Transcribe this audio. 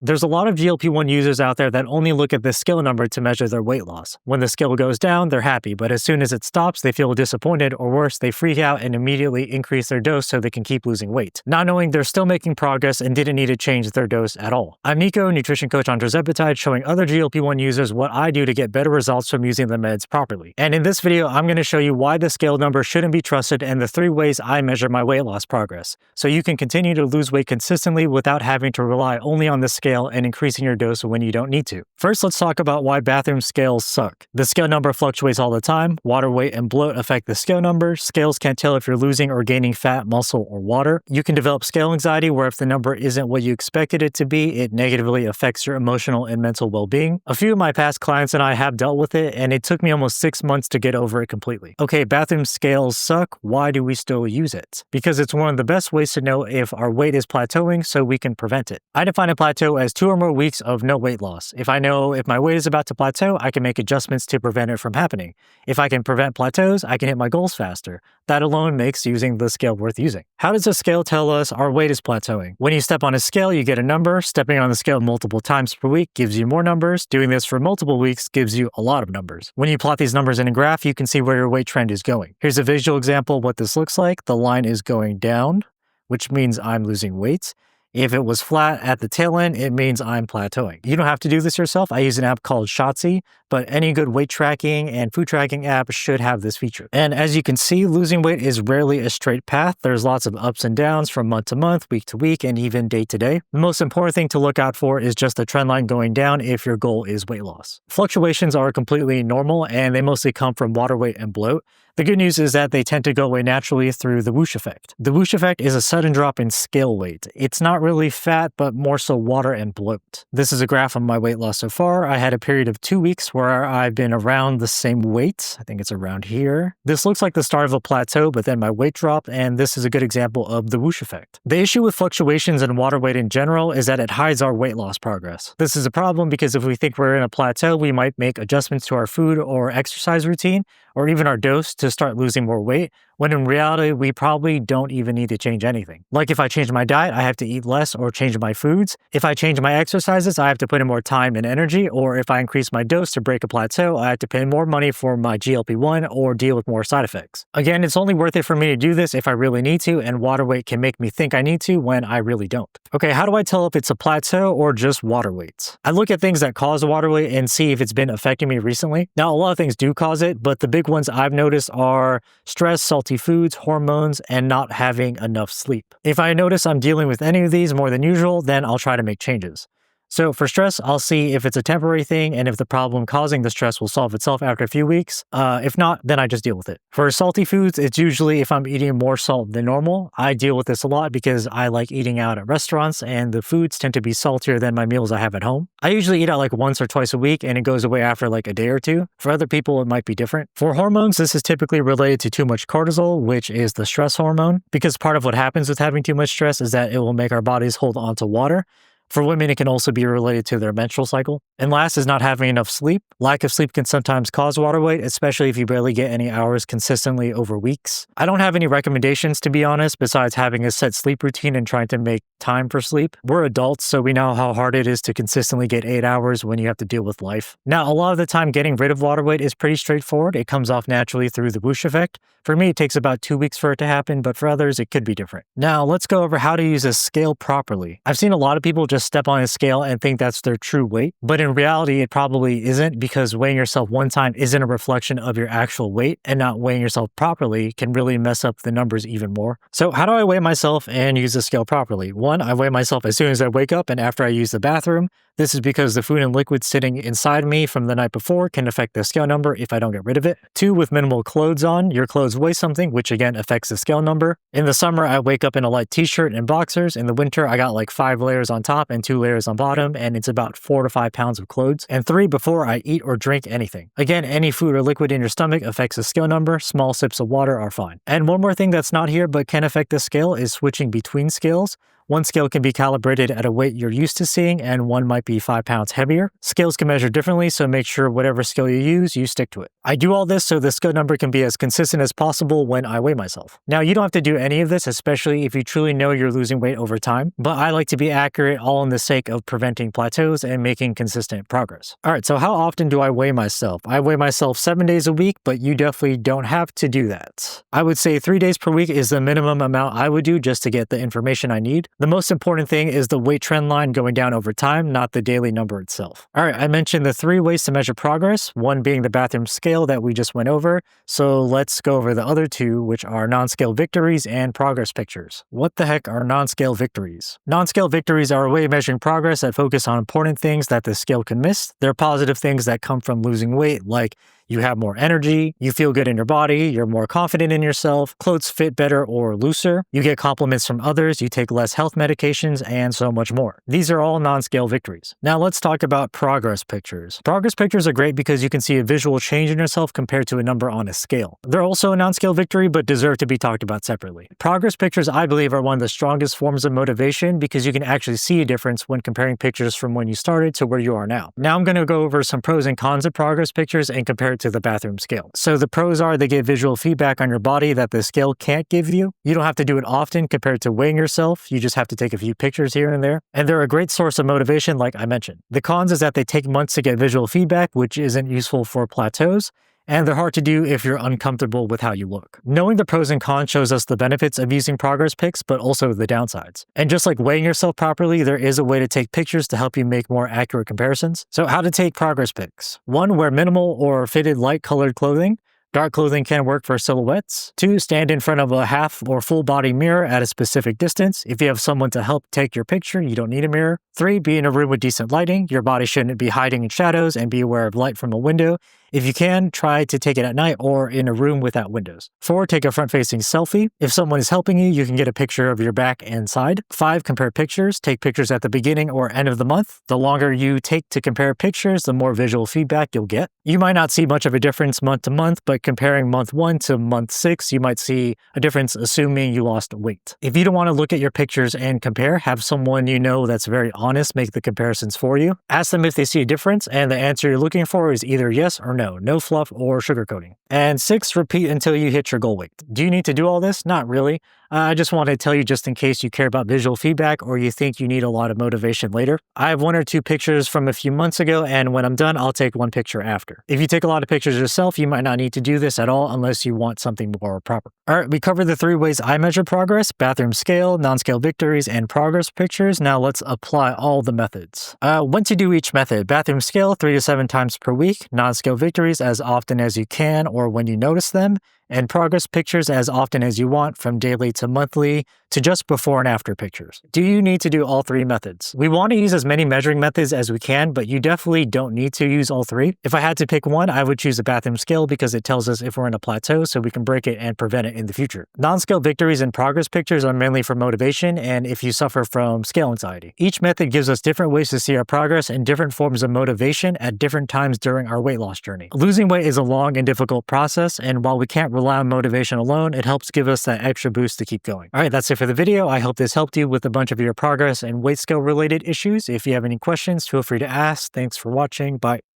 There's a lot of GLP-1 users out there that only look at the scale number to measure their weight loss. When the scale goes down, they're happy, but as soon as it stops, they feel disappointed, or worse, they freak out and immediately increase their dose so they can keep losing weight, not knowing they're still making progress and didn't need to change their dose at all. I'm Nico, nutrition coach on tirzepatide, showing other GLP-1 users what I do to get better results from using the meds properly. And in this video, I'm going to show you why the scale number shouldn't be trusted and the 3 ways I measure my weight loss progress, so you can continue to lose weight consistently without having to rely only on the scale and increasing your dose when you don't need to. First, let's talk about why bathroom scales suck. The scale number fluctuates all the time. Water weight and bloat affect the scale number. Scales can't tell if you're losing or gaining fat, muscle, or water. You can develop scale anxiety, where if the number isn't what you expected it to be, it negatively affects your emotional and mental well-being. A few of my past clients and I have dealt with it, and it took me almost 6 months to get over it completely. Okay, bathroom scales suck. Why do we still use it? Because it's one of the best ways to know if our weight is plateauing so we can prevent it. I define a plateau as 2 or more weeks of no weight loss. If I know if my weight is about to plateau, I can make adjustments to prevent it from happening. If I can prevent plateaus, I can hit my goals faster. That alone makes using the scale worth using. How does a scale tell us our weight is plateauing? When you step on a scale, you get a number. Stepping on the scale multiple times per week gives you more numbers. Doing this for multiple weeks gives you a lot of numbers. When you plot these numbers in a graph, you can see where your weight trend is going. Here's a visual example of what this looks like. The line is going down, which means I'm losing weight. If it was flat at the tail end, it means I'm plateauing. You don't have to do this yourself. I use an app called Shotzi, but any good weight tracking and food tracking app should have this feature. And as you can see, losing weight is rarely a straight path. There's lots of ups and downs from month to month, week to week, and even day to day. The most important thing to look out for is just the trend line going down if your goal is weight loss. Fluctuations are completely normal, and they mostly come from water weight and bloat. The good news is that they tend to go away naturally through the whoosh effect. The whoosh effect is a sudden drop in scale weight. It's not really fat, but more so water and bloat. This is a graph of my weight loss so far. I had a period of 2 weeks where I've been around the same weight. I think it's around here. This looks like the start of a plateau, but then my weight dropped, and this is a good example of the whoosh effect. The issue with fluctuations in water weight in general is that it hides our weight loss progress. This is a problem because if we think we're in a plateau, we might make adjustments to our food or exercise routine, or even our dose to start losing more weight, when in reality, we probably don't even need to change anything. Like if I change my diet, I have to eat less or change my foods. If I change my exercises, I have to put in more time and energy, or if I increase my dose to break a plateau, I have to pay more money for my GLP-1 or deal with more side effects. Again, it's only worth it for me to do this if I really need to, and water weight can make me think I need to when I really don't. Okay, how do I tell if it's a plateau or just water weight? I look at things that cause water weight and see if it's been affecting me recently. Now, a lot of things do cause it, but the big ones I've noticed are stress, salty foods, hormones, and not having enough sleep. If I notice I'm dealing with any of these more than usual, then I'll try to make changes. So for stress, I'll see if it's a temporary thing and if the problem causing the stress will solve itself after a few weeks. If not, then I just deal with it. For salty foods, it's usually if I'm eating more salt than normal. I deal with this a lot because I like eating out at restaurants and the foods tend to be saltier than my meals I have at home. I usually eat out like once or twice a week and it goes away after like a day or two. For other people, it might be different. For hormones, this is typically related to too much cortisol, which is the stress hormone, because part of what happens with having too much stress is that it will make our bodies hold on to water. For women, it can also be related to their menstrual cycle. And last is not having enough sleep. Lack of sleep can sometimes cause water weight, especially if you barely get any hours consistently over weeks. I don't have any recommendations, to be honest, besides having a set sleep routine and trying to make time for sleep. We're adults, so we know how hard it is to consistently get 8 hours when you have to deal with life. Now, a lot of the time, getting rid of water weight is pretty straightforward. It comes off naturally through the whoosh effect. For me, it takes about 2 weeks for it to happen, but for others, it could be different. Now, let's go over how to use a scale properly. I've seen a lot of people just step on a scale and think that's their true weight, but in reality, it probably isn't, because weighing yourself one time isn't a reflection of your actual weight, and not weighing yourself properly can really mess up the numbers even more. So how do I weigh myself and use the scale properly? 1, I weigh myself as soon as I wake up and after I use the bathroom. This is because the food and liquids sitting inside me from the night before can affect the scale number if I don't get rid of it. 2, with minimal clothes on. Your clothes weigh something, which again affects the scale number. In the summer, I wake up in a light t-shirt and boxers. In the winter, I got like 5 layers on top and 2 layers on bottom, and it's about 4 to 5 pounds of clothes. And 3, before I eat or drink anything. Again, any food or liquid in your stomach affects the scale number. Small sips of water are fine. And one more thing that's not here but can affect the scale is switching between scales. One scale can be calibrated at a weight you're used to seeing, and one might be 5 pounds heavier. Scales can measure differently, so make sure whatever scale you use, you stick to it. I do all this so the scale number can be as consistent as possible when I weigh myself. Now, you don't have to do any of this, especially if you truly know you're losing weight over time, but I like to be accurate, all in the sake of preventing plateaus and making consistent progress. Alright, so how often do I weigh myself? I weigh myself 7 days a week, but you definitely don't have to do that. I would say 3 days per week is the minimum amount I would do just to get the information I need. The most important thing is the weight trend line going down over time, not the daily number itself. Alright, I mentioned the 3 ways to measure progress, one being the bathroom scale that we just went over, so let's go over the other 2, which are non-scale victories and progress pictures. What the heck are non-scale victories? Non-scale victories are a way of measuring progress that focus on important things that the scale can miss. They're positive things that come from losing weight, like you have more energy, you feel good in your body, you're more confident in yourself, clothes fit better or looser, you get compliments from others, you take less health medications, and so much more. These are all non-scale victories. Now let's talk about progress pictures. Progress pictures are great because you can see a visual change in yourself compared to a number on a scale. They're also a non-scale victory, but deserve to be talked about separately. Progress pictures, I believe, are one of the strongest forms of motivation because you can actually see a difference when comparing pictures from when you started to where you are now. Now I'm going to go over some pros and cons of progress pictures and compare it to the bathroom scale. So the pros are they give visual feedback on your body that the scale can't give you. You don't have to do it often compared to weighing yourself. You just have to take a few pictures here and there. And they're a great source of motivation, like I mentioned. The cons is that they take months to get visual feedback, which isn't useful for plateaus, and they're hard to do if you're uncomfortable with how you look. Knowing the pros and cons shows us the benefits of using progress pics, but also the downsides. And just like weighing yourself properly, there is a way to take pictures to help you make more accurate comparisons. So how to take progress pics. 1. Wear minimal or fitted light colored clothing. Dark clothing can work for silhouettes. 2. Stand in front of a half or full body mirror at a specific distance. If you have someone to help take your picture, you don't need a mirror. 3. Be in a room with decent lighting. Your body shouldn't be hiding in shadows, and be aware of light from a window. If you can, try to take it at night or in a room without windows. 4. Take a front-facing selfie. If someone is helping you, you can get a picture of your back and side. 5. Compare pictures. Take pictures at the beginning or end of the month. The longer you take to compare pictures, the more visual feedback you'll get. You might not see much of a difference month to month, but comparing month 1 to month 6, you might see a difference assuming you lost weight. If you don't want to look at your pictures and compare, have someone you know that's very honest make the comparisons for you. Ask them if they see a difference, and the answer you're looking for is either yes or no. No fluff or sugarcoating. And 6, repeat until you hit your goal weight. Do you need to do all this? Not really. I just want to tell you just in case you care about visual feedback or you think you need a lot of motivation later. I have 1 or 2 pictures from a few months ago, and when I'm done, I'll take 1 picture after. If you take a lot of pictures yourself, you might not need to do this at all unless you want something more proper. Alright, we covered the 3 ways I measure progress: bathroom scale, non-scale victories, and progress pictures. Now let's apply all the methods. When to do each method: bathroom scale 3 to 7 times per week, non-scale victories as often as you can or when you notice them, and progress pictures as often as you want, from daily to monthly to just before and after pictures. Do you need to do all 3 methods? We want to use as many measuring methods as we can, but you definitely don't need to use all 3. If I had to pick one, I would choose a bathroom scale because it tells us if we're in a plateau so we can break it and prevent it in the future. Non-scale victories and progress pictures are mainly for motivation and if you suffer from scale anxiety. Each method gives us different ways to see our progress and different forms of motivation at different times during our weight loss journey. Losing weight is a long and difficult process, and while we can't rely on motivation alone, it helps give us that extra boost to keep going. Alright, that's it for the video. I hope this helped you with a bunch of your progress and weight scale related issues. If you have any questions, feel free to ask. Thanks for watching. Bye.